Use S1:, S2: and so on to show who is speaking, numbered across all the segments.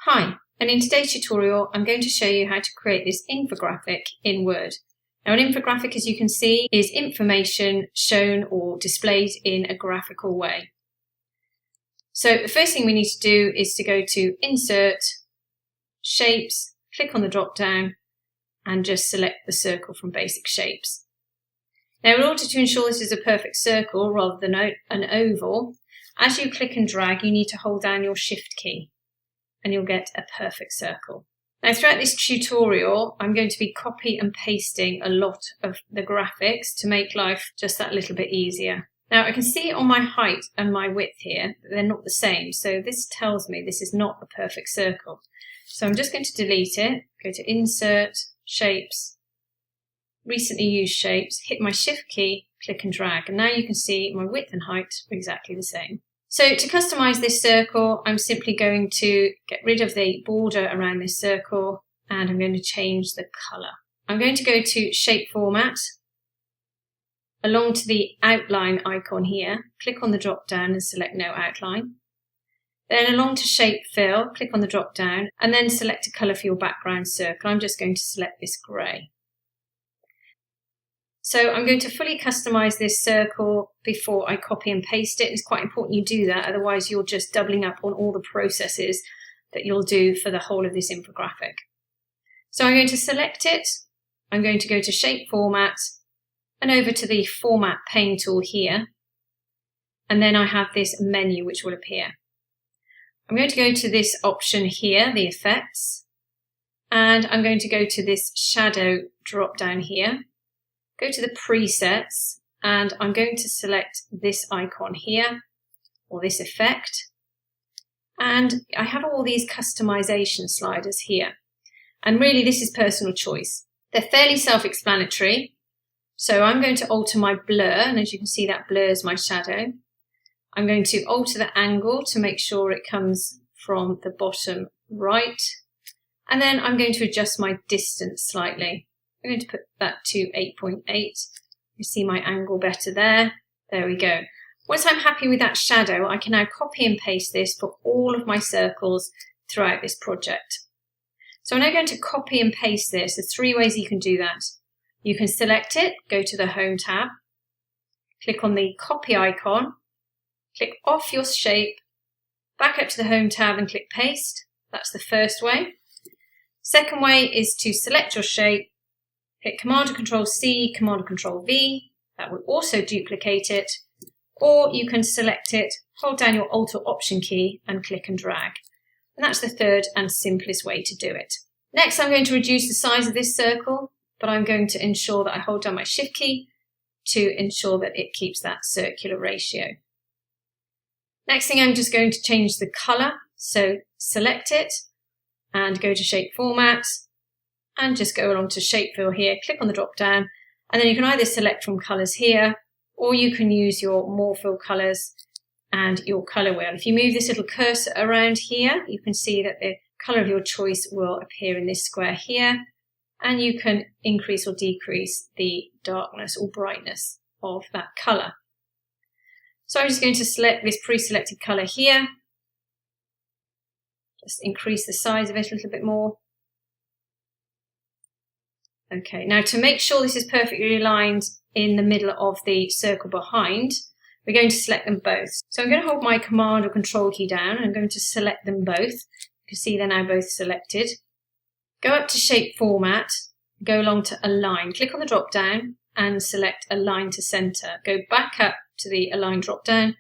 S1: Hi, and in today's tutorial I'm going to show you how to create this infographic in Word. Now an infographic, as you can see, is information shown or displayed in a graphical way. So the first thing we need to do is to go to Insert, Shapes, click on the drop down and just select the circle from Basic Shapes. Now in order to ensure this is a perfect circle rather than an oval, as you click and drag you need to hold down your Shift key and you'll get a perfect circle. Now throughout this tutorial I'm going to be copy and pasting a lot of the graphics to make life just that little bit easier. Now I can see on my height and my width here that they're not the same, so this tells me this is not a perfect circle. So I'm just going to delete it, go to Insert, Shapes, Recently Used Shapes, hit my Shift key, click and drag, and now you can see my width and height are exactly the same. So to customize this circle, I'm simply going to get rid of the border around this circle and I'm going to change the color. I'm going to go to Shape Format, along to the outline icon here, click on the drop down and select No Outline. Then along to Shape Fill, click on the drop down and then select a color for your background circle. I'm just going to select this grey. So I'm going to fully customize this circle before I copy and paste it. It's quite important you do that, otherwise you're just doubling up on all the processes that you'll do for the whole of this infographic. So I'm going to select it, I'm going to go to Shape Format and over to the Format pane tool here, and then I have this menu which will appear. I'm going to go to this option here, the Effects, and I'm going to go to this Shadow drop down here. Go to the presets and I'm going to select this icon here, or this effect, and I have all these customization sliders here, and really this is personal choice. They're fairly self-explanatory, so I'm going to alter my blur, and as you can see that blurs my shadow. I'm going to alter the angle to make sure it comes from the bottom right, and then I'm going to adjust my distance slightly. I'm going to put that to 8.8. You see my angle better there. There we go. Once I'm happy with that shadow, I can now copy and paste this for all of my circles throughout this project. So I'm now going to copy and paste this. There's three ways you can do that. You can select it, go to the Home tab, click on the copy icon, click off your shape, back up to the Home tab and click Paste. That's the first way. Second way is to select your shape, hit Command or Control C, Command or Control V, that will also duplicate it, or you can select it, hold down your Alt or Option key and click and drag. And that's the third and simplest way to do it. Next I'm going to reduce the size of this circle, but I'm going to ensure that I hold down my Shift key to ensure that it keeps that circular ratio. Next thing I'm just going to change the colour, so select it and go to Shape Format, and just go along to Shape Fill here, click on the drop down, and then you can either select from colours here, or you can use your Morphill colours and your colour wheel. If you move this little cursor around here, you can see that the colour of your choice will appear in this square here, and you can increase or decrease the darkness or brightness of that colour. So I'm just going to select this pre-selected colour here, just increase the size of it a little bit more. Okay, now to make sure this is perfectly aligned in the middle of the circle behind, we're going to select them both. So I'm going to hold my Command or Control key down and I'm going to select them both. You can see they're now both selected. Go up to Shape Format, go along to Align, click on the drop down and select Align to Center. Go back up to the Align drop down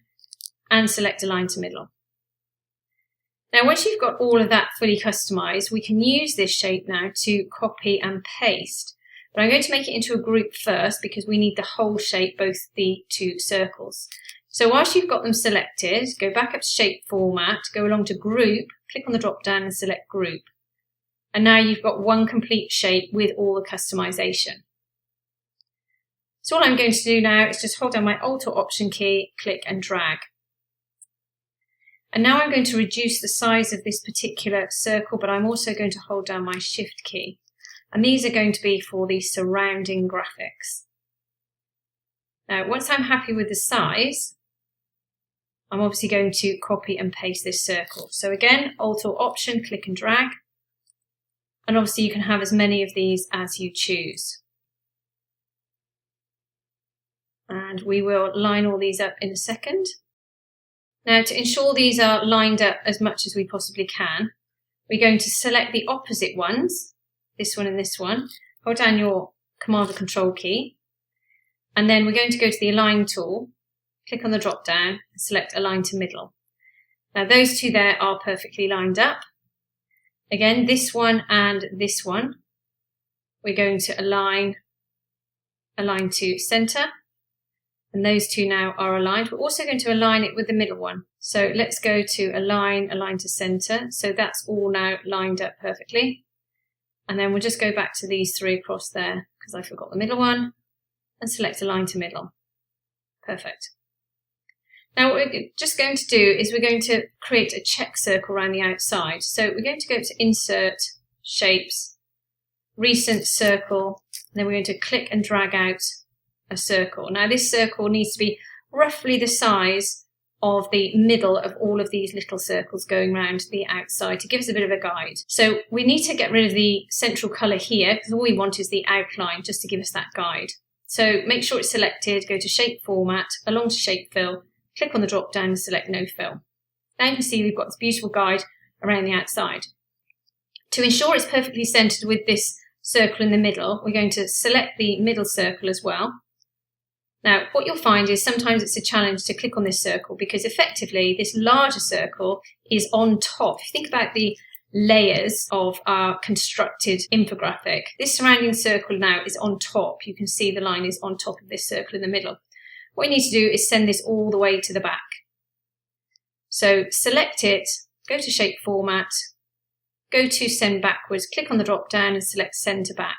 S1: and select Align to Middle. Now once you've got all of that fully customized, we can use this shape now to copy and paste. But I'm going to make it into a group first because we need the whole shape, both the two circles. So whilst you've got them selected, go back up to Shape Format, go along to Group, click on the drop down and select Group. And now you've got one complete shape with all the customization. So all I'm going to do now is just hold down my Alt or Option key, click and drag. And now I'm going to reduce the size of this particular circle, but I'm also going to hold down my Shift key. And these are going to be for the surrounding graphics. Now, once I'm happy with the size, I'm obviously going to copy and paste this circle. So again, Alt or Option, click and drag. And obviously you can have as many of these as you choose. And we will line all these up in a second. Now, to ensure these are lined up as much as we possibly can, we're going to select the opposite ones, this one and this one. Hold down your Command or Control key, and then we're going to go to the Align tool, click on the drop down and select Align to Middle. Now those two there are perfectly lined up. Again, this one and this one, we're going to align to center. And those two now are aligned. We're also going to align it with the middle one. So let's go to align to center. So that's all now lined up perfectly. And then we'll just go back to these three across there because I forgot the middle one and select align to middle. Perfect. Now what we're just going to do is we're going to create a check circle around the outside. So we're going to go to Insert, Shapes, Recent Circle, and then we're going to click and drag out a circle. Now this circle needs to be roughly the size of the middle of all of these little circles going around the outside to give us a bit of a guide. So we need to get rid of the central colour here because all we want is the outline just to give us that guide. So make sure it's selected, go to Shape Format, along to Shape Fill, click on the drop down and select No Fill. Now you can see we've got this beautiful guide around the outside. To ensure it's perfectly centred with this circle in the middle, we're going to select the middle circle as well. Now, what you'll find is sometimes it's a challenge to click on this circle because effectively this larger circle is on top. If you think about the layers of our constructed infographic, this surrounding circle now is on top. You can see the line is on top of this circle in the middle. What you need to do is send this all the way to the back. So select it, go to Shape Format, go to Send Backwards, click on the drop down and select Send to Back.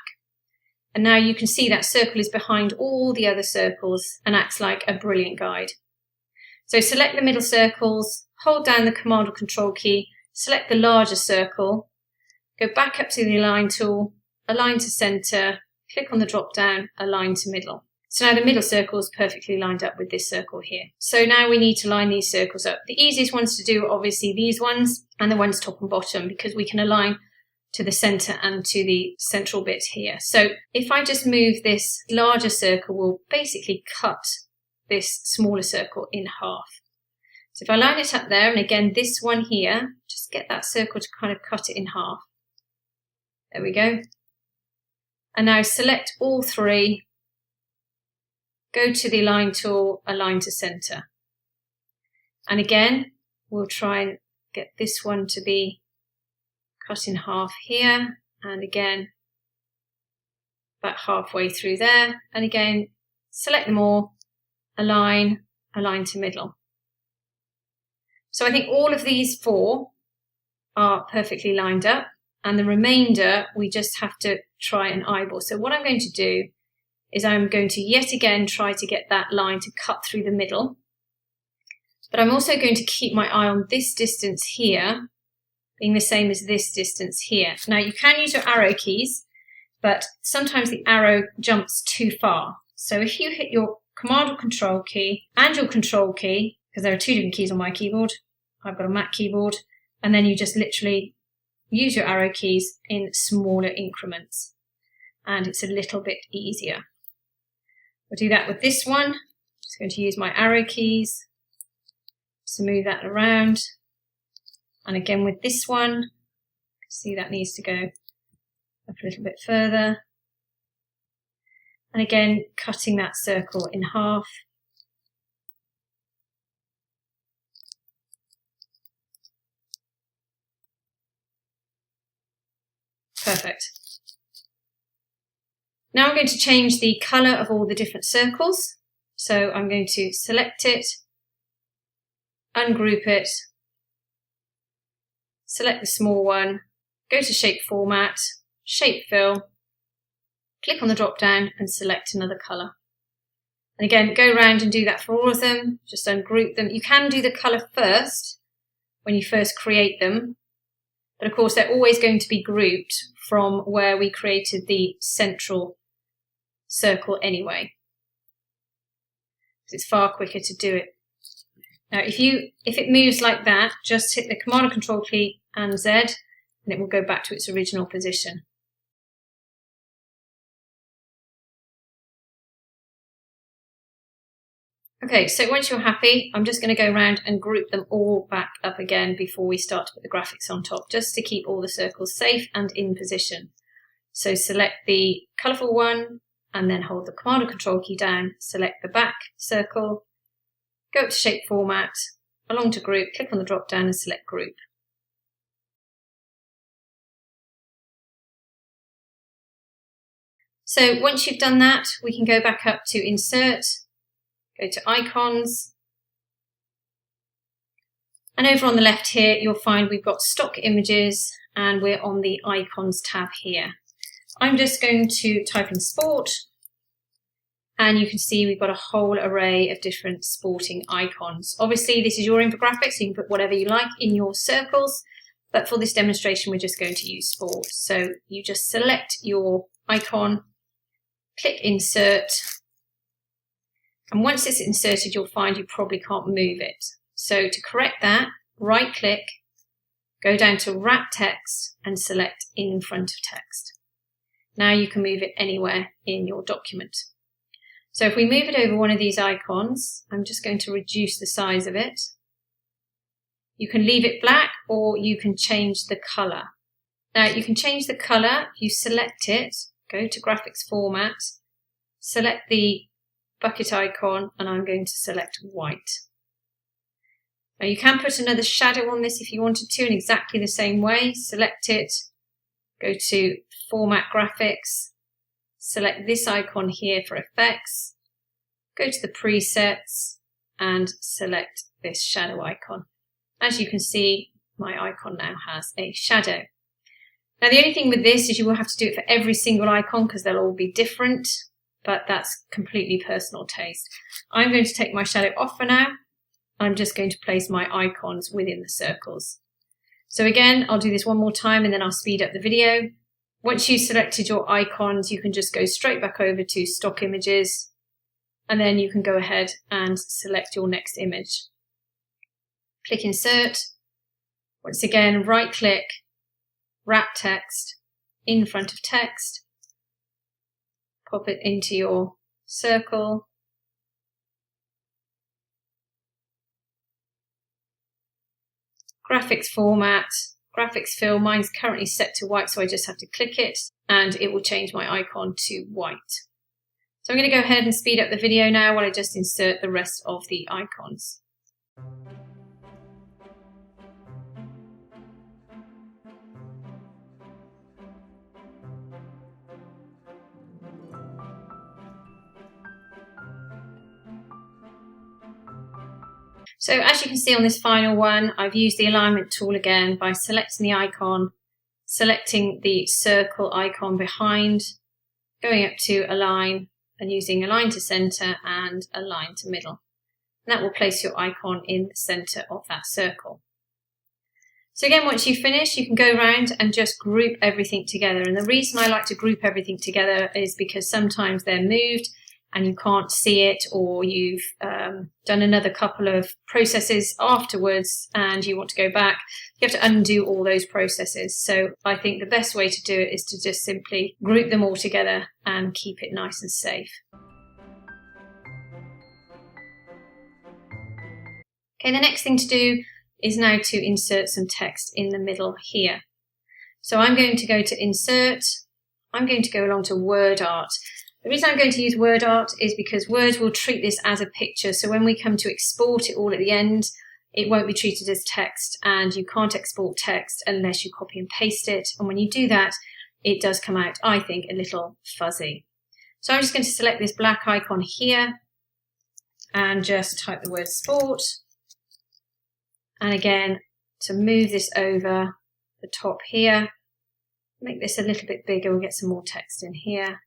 S1: And now you can see that circle is behind all the other circles and acts like a brilliant guide. So select the middle circles, hold down the Command or Control key, select the larger circle, go back up to the Align tool, Align to Center, click on the drop down, Align to Middle. So now the middle circle is perfectly lined up with this circle here. So now we need to line these circles up. The easiest ones to do are obviously these ones and the ones top and bottom because we can align to the center and to the central bit here. So if I just move this larger circle, we'll basically cut this smaller circle in half. So if I line it up there, and again, this one here, just get that circle to kind of cut it in half. There we go. And now select all three, go to the Align tool, Align to Center. And again, we'll try and get this one to be cut in half here, and again about halfway through there, and again select them all, align to middle. So I think all of these four are perfectly lined up, and the remainder we just have to try and eyeball. So what I'm going to do is I'm going to yet again try to get that line to cut through the middle, but I'm also going to keep my eye on this distance here being the same as this distance here. Now you can use your arrow keys, but sometimes the arrow jumps too far. So if you hit your Command or Control key and your Control key, because there are two different keys on my keyboard, I've got a Mac keyboard, and then you just literally use your arrow keys in smaller increments, and it's a little bit easier. We'll do that with this one. Just going to use my arrow keys to move that around. And again with this one, see that needs to go up a little bit further. And again, cutting that circle in half. Perfect. Now I'm going to change the colour of all the different circles. So I'm going to select it, ungroup it, select the small one, go to Shape Format, Shape Fill, click on the drop down and select another colour. And again, go around and do that for all of them, just ungroup them. You can do the colour first when you first create them, but of course they're always going to be grouped from where we created the central circle anyway. It's far quicker to do it Now, if it moves like that, just hit the Command and Control key and Z, and it will go back to its original position. Okay, so once you're happy, I'm just going to go around and group them all back up again before we start to put the graphics on top, just to keep all the circles safe and in position. So select the colourful one and then hold the Command and Control key down, select the back circle, go up to Shape Format, along to Group, click on the drop down and select Group. So once you've done that, we can go back up to Insert, go to Icons, and over on the left here you'll find we've got Stock Images and we're on the Icons tab here. I'm just going to type in Sport, and you can see we've got a whole array of different sporting icons. Obviously this is your infographic, so you can put whatever you like in your circles, but for this demonstration we're just going to use sport. So you just select your icon, click Insert, and once it's inserted you'll find you probably can't move it. So to correct that, right click, go down to Wrap Text and select In Front of Text. Now you can move it anywhere in your document. So if we move it over one of these icons, I'm just going to reduce the size of it. You can leave it black or you can change the colour. Now you can change the colour, you select it, go to Graphics Format, select the bucket icon, and I'm going to select white. Now you can put another shadow on this if you wanted to in exactly the same way. Select it, go to Format Graphics, select this icon here for effects, go to the presets and select this shadow icon. As you can see, my icon now has a shadow. Now the only thing with this is you will have to do it for every single icon because they'll all be different, but that's completely personal taste. I'm going to take my shadow off for now. I'm just going to place my icons within the circles. So again, I'll do this one more time and then I'll speed up the video. Once you've selected your icons, you can just go straight back over to Stock Images, and then you can go ahead and select your next image. Click Insert. Once again, right click, Wrap Text, In Front of Text, pop it into your circle, Graphics Format, Graphics Fill, mine's currently set to white, so I just have to click it and it will change my icon to white. So I'm going to go ahead and speed up the video now while I just insert the rest of the icons. So as you can see on this final one, I've used the alignment tool again by selecting the icon, selecting the circle icon behind, going up to Align and using Align to Center and Align to Middle. And that will place your icon in the center of that circle. So again, once you finish, you can go around and just group everything together. And the reason I like to group everything together is because sometimes they're moved and you can't see it, or you've done another couple of processes afterwards and you want to go back, you have to undo all those processes. So I think the best way to do it is to just simply group them all together and keep it nice and safe. Okay, the next thing to do is now to insert some text in the middle here. So I'm going to go to Insert, I'm going to go along to Word Art. The reason I'm going to use Word Art is because Word will treat this as a picture, so when we come to export it all at the end, it won't be treated as text, and you can't export text unless you copy and paste it, and when you do that, it does come out, I think, a little fuzzy. So I'm just going to select this black icon here and just type the word sport, and again, to move this over the top here, make this a little bit bigger, we'll get some more text in here.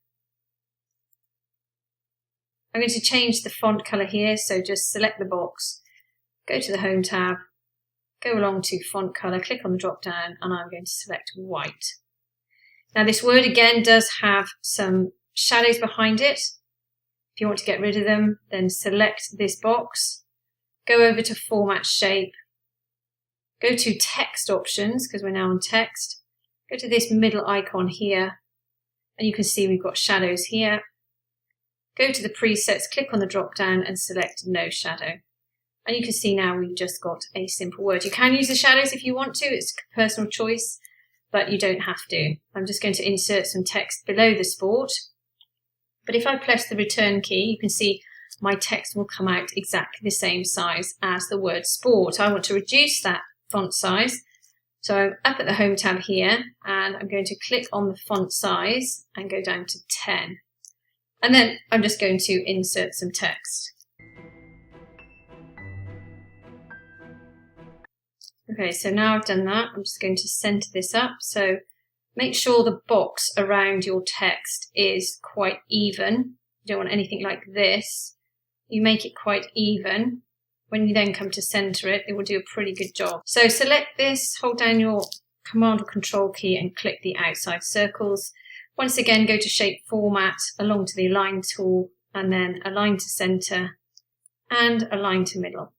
S1: I'm going to change the font colour here, so just select the box, go to the Home tab, go along to Font Colour, click on the drop down, and I'm going to select white. Now this word again does have some shadows behind it. If you want to get rid of them, then select this box, go over to Format Shape, go to Text Options, because we're now on text, go to this middle icon here, and you can see we've got shadows here. Go to the presets, click on the drop down and select No Shadow. And you can see now we've just got a simple word. You can use the shadows if you want to, it's a personal choice, but you don't have to. I'm just going to insert some text below the sport. But if I press the return key, you can see my text will come out exactly the same size as the word sport. I want to reduce that font size. So I'm up at the Home tab here, and I'm going to click on the font size and go down to 10. And then I'm just going to insert some text. Okay, so now I've done that, I'm just going to center this up. So make sure the box around your text is quite even. You don't want anything like this. You make it quite even. When you then come to center it, it will do a pretty good job. So select this, hold down your Command or Control key and click the outside circles. Once again, go to Shape Format, along to the Align tool, and then Align to Center and Align to Middle.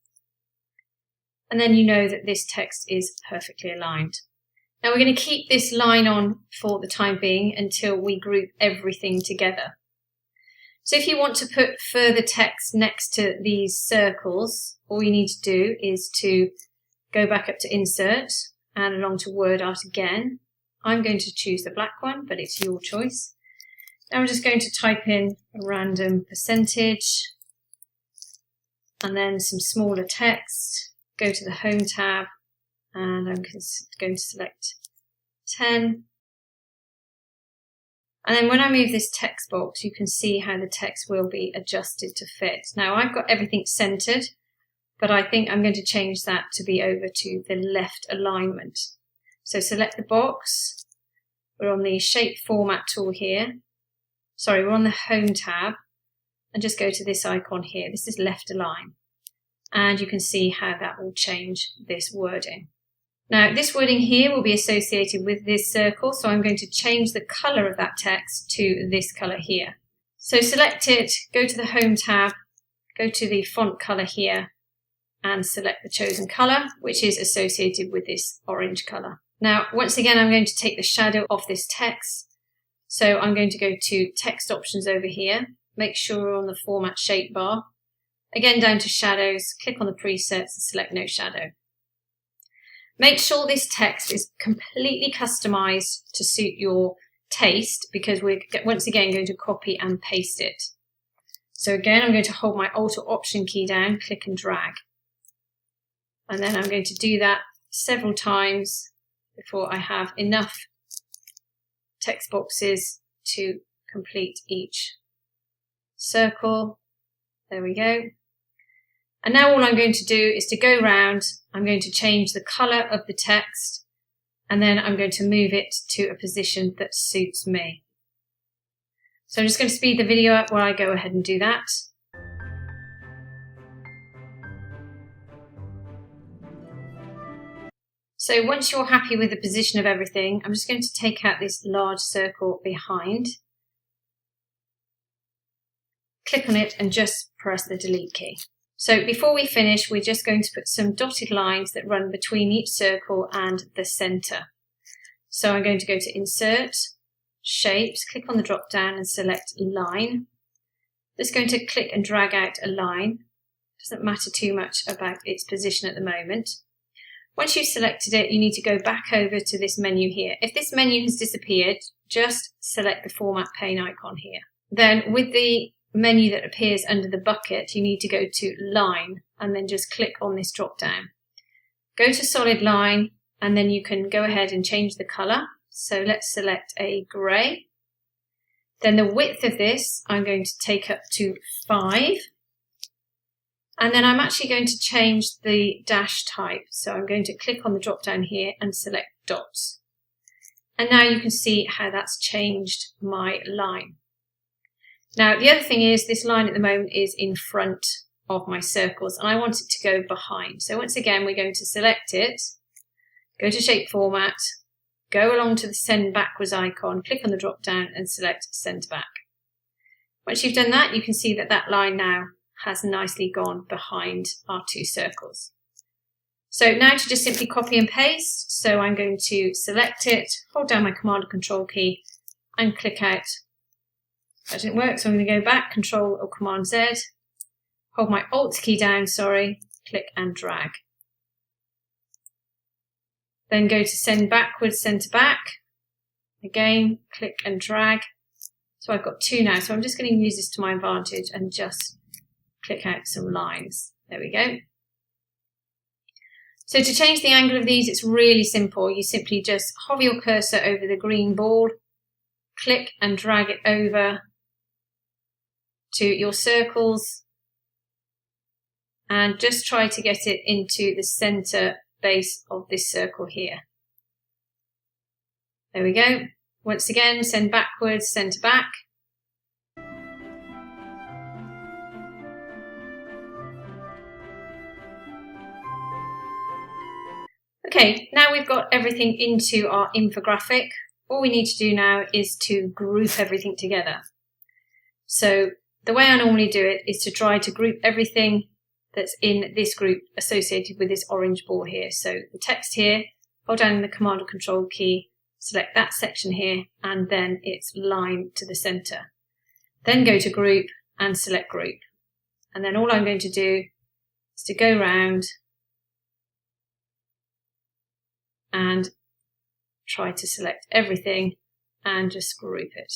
S1: And then you know that this text is perfectly aligned. Now we're going to keep this line on for the time being until we group everything together. So if you want to put further text next to these circles, all you need to do is to go back up to Insert and along to Word Art again. I'm going to choose the black one, but it's your choice. Now I'm just going to type in a random percentage and then some smaller text. Go to the Home tab and I'm going to select 10. And then when I move this text box, you can see how the text will be adjusted to fit. Now I've got everything centered, but I think I'm going to change that to be over to the left alignment. So select the box. We're on the Shape Format tool here. Sorry, we're on the Home tab and just go to this icon here. This is Left Align. And you can see how that will change this wording. Now, this wording here will be associated with this circle, so I'm going to change the colour of that text to this colour here. So select it, go to the Home tab, go to the font colour here, and select the chosen colour, which is associated with this orange colour. Now, once again, I'm going to take the shadow off this text. So I'm going to go to Text Options over here, make sure we're on the Format Shape bar. Again, down to Shadows, click on the presets and select No Shadow. Make sure this text is completely customized to suit your taste because we're once again going to copy and paste it. So again, I'm going to hold my Alt or Option key down, click and drag. And then I'm going to do that several times before I have enough text boxes to complete each circle. There we go. And now all I'm going to do is to go round, I'm going to change the colour of the text, and then I'm going to move it to a position that suits me. So I'm just going to speed the video up while I go ahead and do that. So once you're happy with the position of everything, I'm just going to take out this large circle behind. Click on it and just press the delete key. So before we finish, we're just going to put some dotted lines that run between each circle and the center. So I'm going to go to Insert, Shapes, click on the drop down and select Line. Just going to click and drag out a line. Doesn't matter too much about its position at the moment. Once you've selected it, you need to go back over to this menu here. If this menu has disappeared, just select the Format pane icon here. Then with the menu that appears under the bucket, you need to go to Line and then just click on this drop down. Go to Solid Line and then you can go ahead and change the colour. So let's select a grey. Then the width of this I'm going to take up to 5. And then I'm actually going to change the dash type. So I'm going to click on the drop down here and select dots. And now you can see how that's changed my line. Now, the other thing is this line at the moment is in front of my circles and I want it to go behind. So once again, we're going to select it, go to Shape Format, go along to the Send Backwards icon, click on the drop down and select Send Back. Once you've done that, you can see that that line now has nicely gone behind our two circles. So now to just simply copy and paste. So I'm going to select it, hold down my Command or Control key and click out. That didn't work, so I'm going to go back, Control or Command Z, hold my Alt key down, click and drag. Then go to send backwards, send to back. Again, click and drag. So I've got two now. So I'm just going to use this to my advantage and just click out some lines. There we go. So to change the angle of these, it's really simple. You simply just hover your cursor over the green ball, click and drag it over to your circles, and just try to get it into the center base of this circle here. There we go. Once again, send backwards, send to back. Okay, now we've got everything into our infographic. All we need to do now is to group everything together. So the way I normally do it is to try to group everything that's in this group associated with this orange ball here. So the text here, hold down the Command or Control key, select that section here, and then it's line to the center. Then go to group and select group. And then all I'm going to do is to go round and try to select everything and just group it.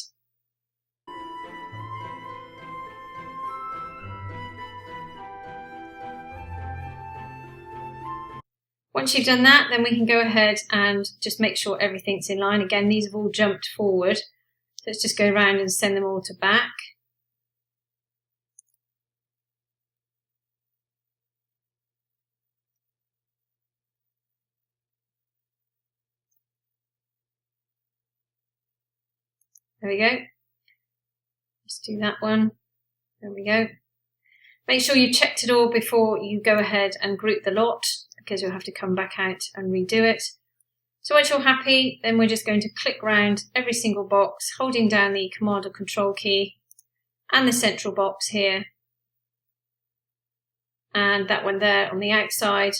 S1: Once you've done that, then we can go ahead and just make sure everything's in line. Again, these have all jumped forward. So let's just go around and send them all to back. There we go. Let's do that one. There we go. Make sure you checked it all before you go ahead and group the lot, because you'll have to come back out and redo it. So once you're happy, then we're just going to click round every single box, holding down the Command or Control key and the central box here. And that one there on the outside.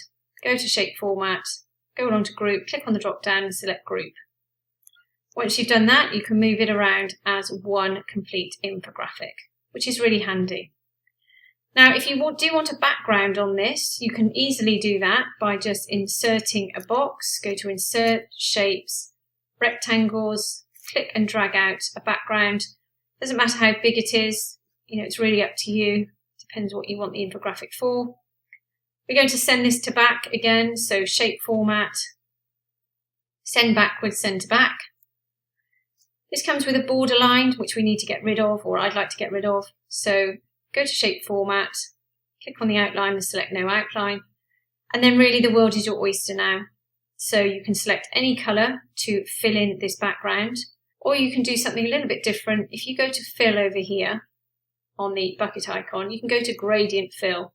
S1: Go to Shape Format, go along to Group, click on the drop down and select Group. Once you've done that, you can move it around as one complete infographic, which is really handy. Now, if you do want a background on this, you can easily do that by just inserting a box. Go to Insert, Shapes, Rectangles, click and drag out a background. Doesn't matter how big it is, it's really up to you. Depends what you want the infographic for. We're going to send this to back again, so Shape Format, send backwards, send to back. This comes with a border line, which we need to get rid of, or I'd like to get rid of. So go to Shape Format, click on the outline and select No Outline. And then really the world is your oyster now. So you can select any colour to fill in this background, or you can do something a little bit different. If you go to Fill over here on the bucket icon, you can go to Gradient Fill.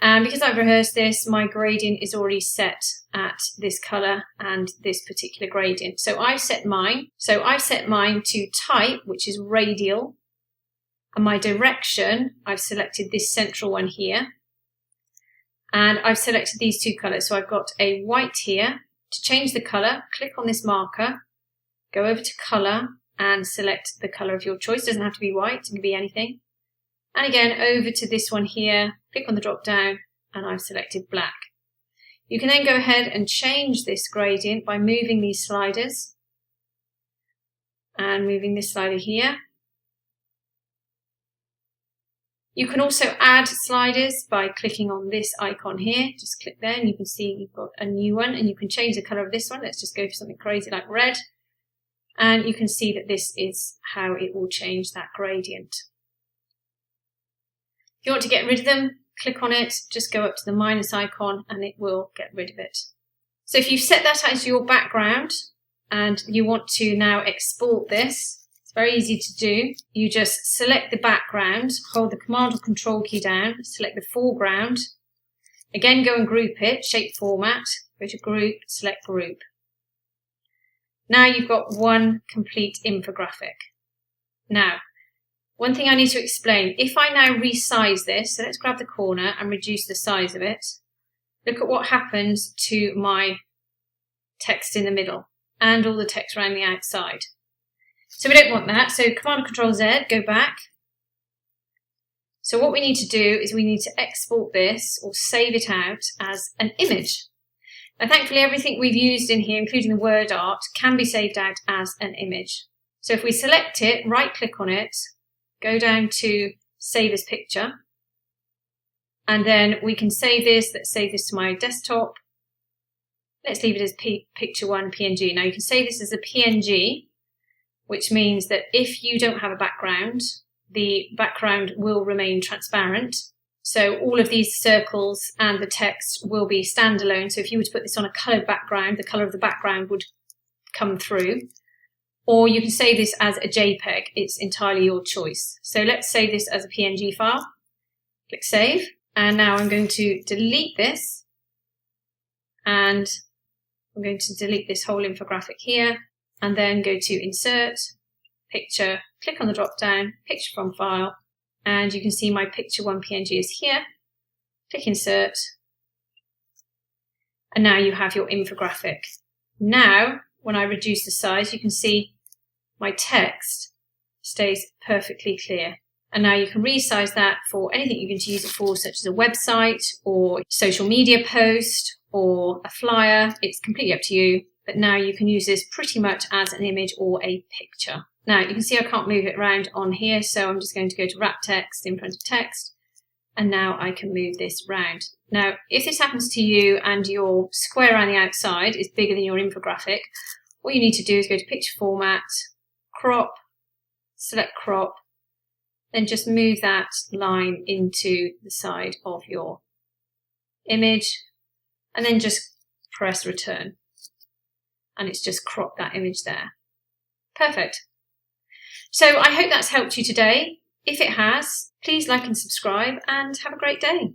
S1: And because I've rehearsed this, my gradient is already set at this colour and this particular gradient. So I've set mine. So I've set mine to type, which is radial. And my direction, I've selected this central one here. And I've selected these two colours. So I've got a white here. To change the colour, click on this marker, go over to Colour and select the colour of your choice. It doesn't have to be white, it can be anything. And again, over to this one here, click on the drop down and I've selected black. You can then go ahead and change this gradient by moving these sliders and moving this slider here. You can also add sliders by clicking on this icon here. Just click there and you can see you've got a new one and you can change the colour of this one. Let's just go for something crazy like red. And you can see that this is how it will change that gradient. If you want to get rid of them, click on it, just go up to the minus icon and it will get rid of it. So if you've set that as your background and you want to now export this, it's very easy to do. You just select the background, hold the Command or Control key down, select the foreground, again go and group it, Shape Format, go to Group, select Group. Now you've got one complete infographic. Now, One thing I need to explain, if I now resize this, so let's grab the corner and reduce the size of it, look at what happens to my text in the middle and all the text around the outside. So we don't want that, so Command Control Z, go back. So what we need to do is we need to export this or save it out as an image. Now thankfully everything we've used in here, including the word art, can be saved out as an image. So if we select it, right click on it, go down to Save as Picture, and then we can save this. Let's save this to my desktop. Let's leave it as Picture 1 PNG. Now you can save this as a PNG, which means that if you don't have a background, the background will remain transparent. So all of these circles and the text will be standalone. So if you were to put this on a coloured background, the colour of the background would come through. Or you can save this as a JPEG. It's entirely your choice. So let's save this as a PNG file. Click Save. And now I'm going to delete this. And I'm going to delete this whole infographic here. And then go to Insert, Picture, click on the drop down, Picture from File. And you can see my Picture 1 PNG is here. Click Insert. And now you have your infographic. Now, when I reduce the size, you can see my text stays perfectly clear. And now you can resize that for anything you're going to use it for, such as a website or social media post or a flyer. It's completely up to you. But now you can use this pretty much as an image or a picture. Now you can see I can't move it around on here, so I'm just going to go to Wrap Text in front of text. And now I can move this round. Now, if this happens to you and your square around the outside is bigger than your infographic, what you need to do is go to Picture Format, Crop, select Crop, then just move that line into the side of your image, and then just press Return. And it's just cropped that image there. Perfect. So I hope that's helped you today. If it has, please like and subscribe and have a great day.